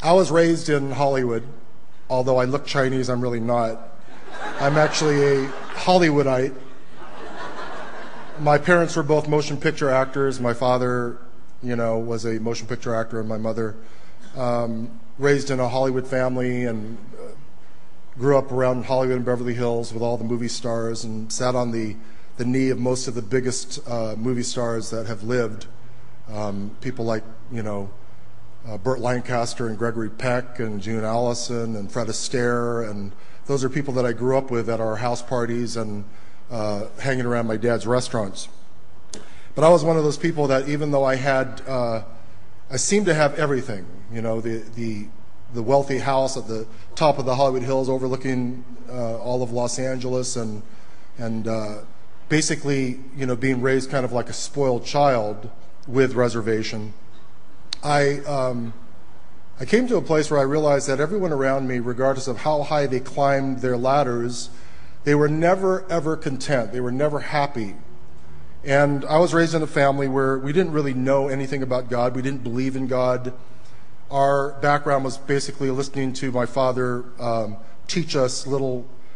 I was raised in Hollywood. Although I look Chinese, I'm really not. I'm actually a Hollywoodite. My parents were both motion picture actors. My father, was a motion picture actor, and my mother raised in a Hollywood family and grew up around Hollywood and Beverly Hills with all the movie stars and sat on the knee of most of the biggest movie stars that have lived. People like, Burt Lancaster and Gregory Peck and June Allyson and Fred Astaire, and those are people that I grew up with at our house parties and hanging around my dad's restaurants. But I was one of those people that even though I seemed to have everything, the wealthy house at the top of the Hollywood Hills overlooking all of Los Angeles and basically, being raised kind of like a spoiled child with reservation. I came to a place where I realized that everyone around me, regardless of how high they climbed their ladders, they were never, ever content. They were never happy. And I was raised in a family where we didn't really know anything about God. We didn't believe in God. Our background was basically listening to my father teach us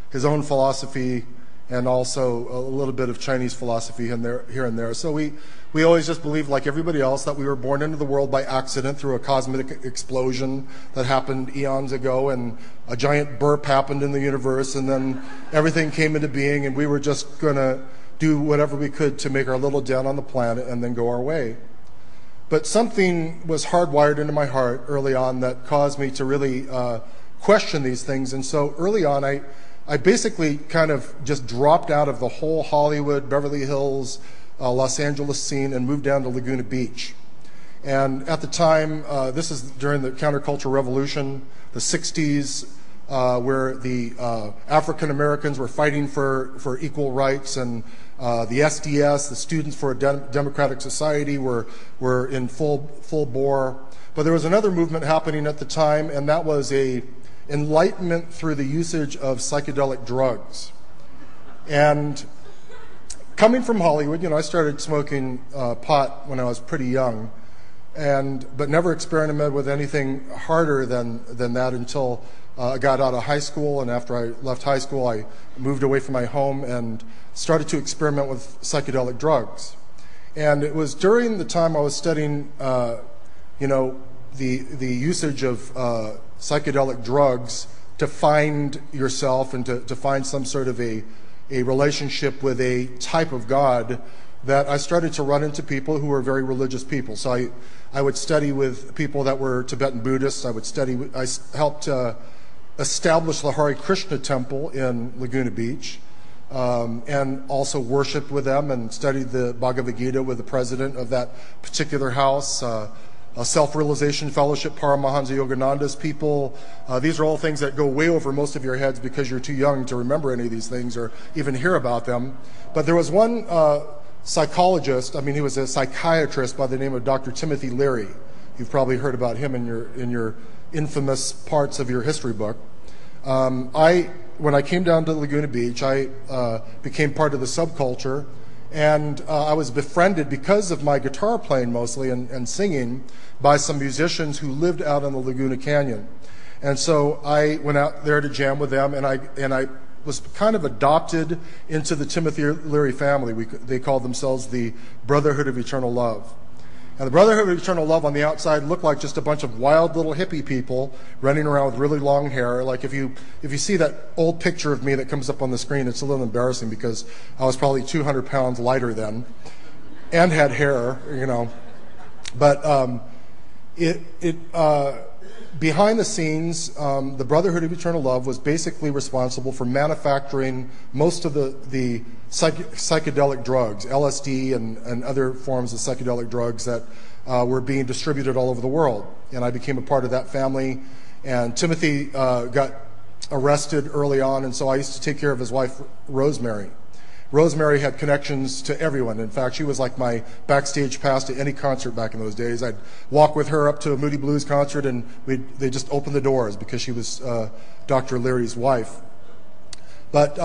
his own philosophy and also a little bit of Chinese philosophy here and there. So we always just believed, like everybody else, that we were born into the world by accident through a cosmic explosion that happened eons ago, and a giant burp happened in the universe, and then everything came into being, and we were just going to do whatever we could to make our little dent on the planet and then go our way. But something was hardwired into my heart early on that caused me to really question these things. And so early on, I basically kind of just dropped out of the whole Hollywood, Beverly Hills, Los Angeles scene and moved down to Laguna Beach. And at the time, this is during the counterculture revolution, the 60s, where the African Americans were fighting for equal rights, and the SDS, the Students for a Democratic Society, were in full bore. But there was another movement happening at the time, and that was a enlightenment through the usage of psychedelic drugs. And coming from Hollywood, I started smoking pot when I was pretty young, but never experimented with anything harder than that until I got out of high school. And after I left high school, I moved away from my home and started to experiment with psychedelic drugs. And it was during the time I was studying, the usage of psychedelic drugs to find yourself and to find some sort of a relationship with a type of God, that I started to run into people who were very religious people. So I would study with people that were Tibetan Buddhists. I helped establish the Hare Krishna temple in Laguna Beach, and also worshiped with them and studied the Bhagavad Gita with the president of that particular house. A Self-Realization Fellowship, Paramahansa Yogananda's people. These are all things that go way over most of your heads because you're too young to remember any of these things or even hear about them. But there was one psychologist, he was a psychiatrist by the name of Dr. Timothy Leary. You've probably heard about him in your infamous parts of your history book. When I came down to Laguna Beach, I became part of the subculture, and I was befriended because of my guitar playing mostly and singing by some musicians who lived out in the Laguna Canyon. And so I went out there to jam with them, and I was kind of adopted into the Timothy Leary family. They called themselves the Brotherhood of Eternal Love. And the Brotherhood of Eternal Love on the outside looked like just a bunch of wild little hippie people running around with really long hair. Like if you see that old picture of me that comes up on the screen, it's a little embarrassing because I was probably 200 pounds lighter then and had hair, But behind the scenes, the Brotherhood of Eternal Love was basically responsible for manufacturing most of the psychedelic drugs, LSD and other forms of psychedelic drugs that were being distributed all over the world. And I became a part of that family. And Timothy got arrested early on, and so I used to take care of his wife, Rosemary. Rosemary had connections to everyone. In fact, she was like my backstage pass to any concert back in those days. I'd walk with her up to a Moody Blues concert, and they just opened the doors because she was Dr. Leary's wife. But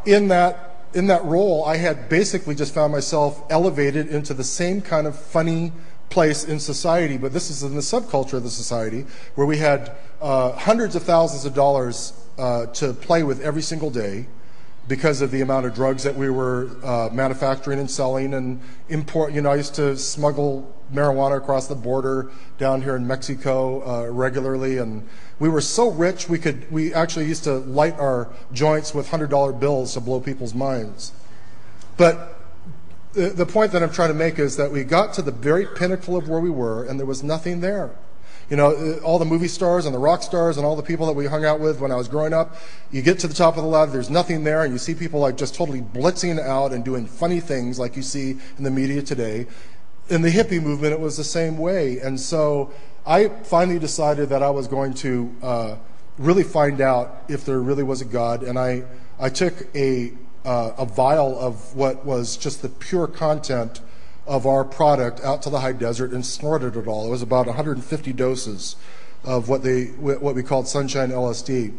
in that role, I had basically just found myself elevated into the same kind of funny place in society, but this is in the subculture of the society, where we had hundreds of thousands of dollars to play with every single day because of the amount of drugs that we were manufacturing and selling and import. I used to smuggle marijuana across the border down here in Mexico regularly, and we were so rich we actually used to light our joints with $100 bills to blow people's minds. But the point that I'm trying to make is that we got to the very pinnacle of where we were, and there was nothing there. All the movie stars and the rock stars and all the people that we hung out with when I was growing up, you get to the top of the ladder, there's nothing there, and you see people like just totally blitzing out and doing funny things like you see in the media today. In the hippie movement, it was the same way. And so I finally decided that I was going to really find out if there really was a God, and I took a vial of what was just the pure content of our product out to the high desert and snorted it all. It was about 150 doses of what we called sunshine LSD.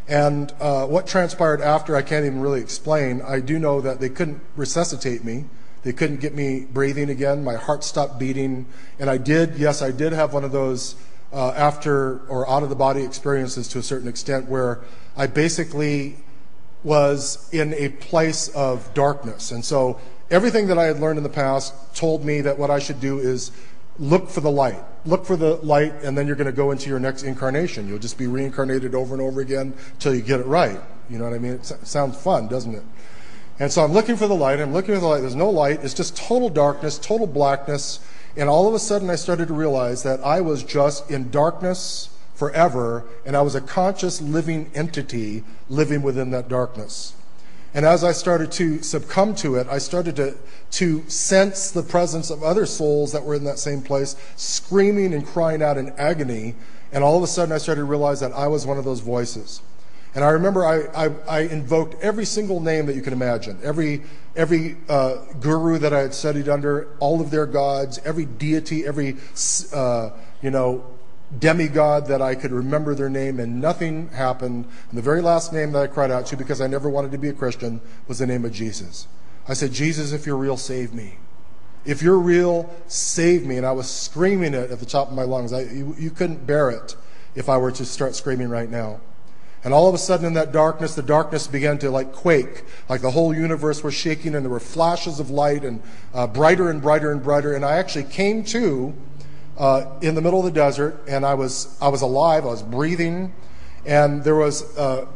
And what transpired after, I can't even really explain. I do know that they couldn't resuscitate me. They couldn't get me breathing again. My heart stopped beating. And I did have one of those after or out-of-the-body experiences to a certain extent where I basically was in a place of darkness. And so everything that I had learned in the past told me that what I should do is look for the light. Look for the light, and then you're going to go into your next incarnation. You'll just be reincarnated over and over again until you get it right. You know what I mean? It sounds fun, doesn't it? And so I'm looking for the light. There's no light. It's just total darkness, total blackness. And all of a sudden I started to realize that I was just in darkness forever, and I was a conscious living entity living within that darkness. And as I started to succumb to it, I started to sense the presence of other souls that were in that same place, screaming and crying out in agony. And all of a sudden I started to realize that I was one of those voices. And I remember I invoked every single name that you can imagine, every guru that I had studied under, all of their gods, every deity, every demigod that I could remember their name, and nothing happened. And the very last name that I cried out to, because I never wanted to be a Christian, was the name of Jesus. I said, Jesus, if you're real, save me. If you're real, save me. And I was screaming it at the top of my lungs. You couldn't bear it if I were to start screaming right now. And all of a sudden in that darkness, the darkness began to quake, like the whole universe was shaking, and there were flashes of light, and brighter and brighter and brighter. And I actually came to in the middle of the desert, and I was alive, I was breathing, and there was a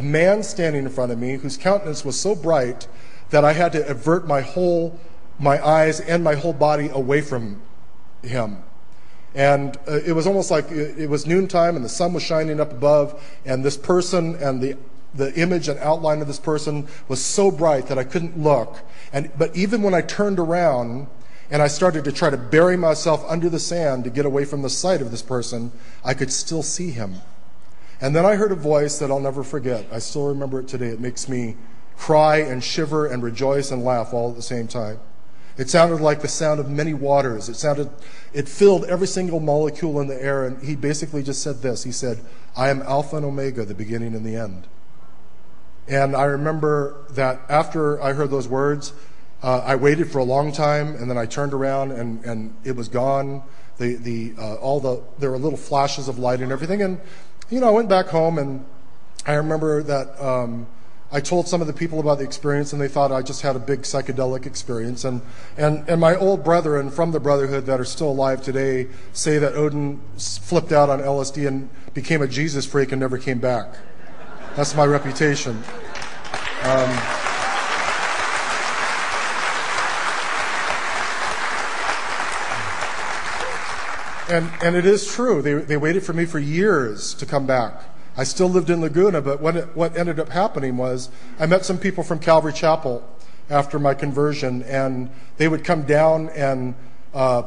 man standing in front of me whose countenance was so bright that I had to avert my eyes and my whole body away from him. And it was almost like it was noontime, and the sun was shining up above, and this person and the image and outline of this person was so bright that I couldn't look. But even when I turned around and I started to try to bury myself under the sand to get away from the sight of this person, I could still see him. And then I heard a voice that I'll never forget. I still remember it today. It makes me cry and shiver and rejoice and laugh all at the same time. It sounded like the sound of many waters. It filled every single molecule in the air, and he basically just said this. He said, I am Alpha and Omega, the beginning and the end. And I remember that after I heard those words, I waited for a long time, and then I turned around, and it was gone. There were little flashes of light and everything. And, I went back home, and I remember that I told some of the people about the experience, and they thought I just had a big psychedelic experience. And my old brethren from the Brotherhood that are still alive today say that Oden flipped out on LSD and became a Jesus freak and never came back. That's my reputation. And it is true. They waited for me for years to come back. I still lived in Laguna, but what ended up happening was I met some people from Calvary Chapel after my conversion, and they would come down and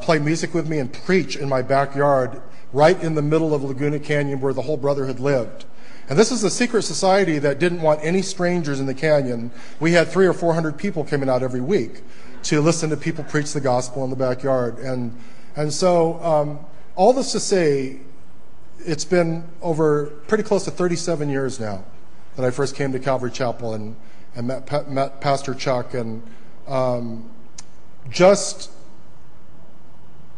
play music with me and preach in my backyard right in the middle of Laguna Canyon where the whole Brotherhood lived. And this is a secret society that didn't want any strangers in the canyon. We had 300 or 400 people coming out every week to listen to people preach the gospel in the backyard. And so all this to say, it's been over pretty close to 37 years now that I first came to Calvary Chapel and met Pastor Chuck. And just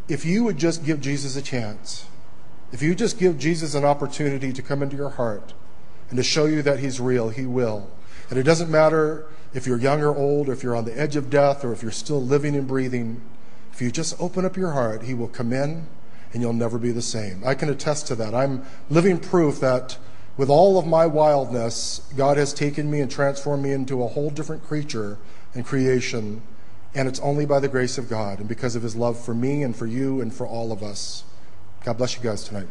if you would just give Jesus a chance, if you just give Jesus an opportunity to come into your heart and to show you that he's real, he will. And it doesn't matter if you're young or old, or if you're on the edge of death, or if you're still living and breathing. If you just open up your heart, he will come in and you'll never be the same. I can attest to that. I'm living proof that with all of my wildness, God has taken me and transformed me into a whole different creature and creation. And it's only by the grace of God and because of his love for me and for you and for all of us. God bless you guys tonight.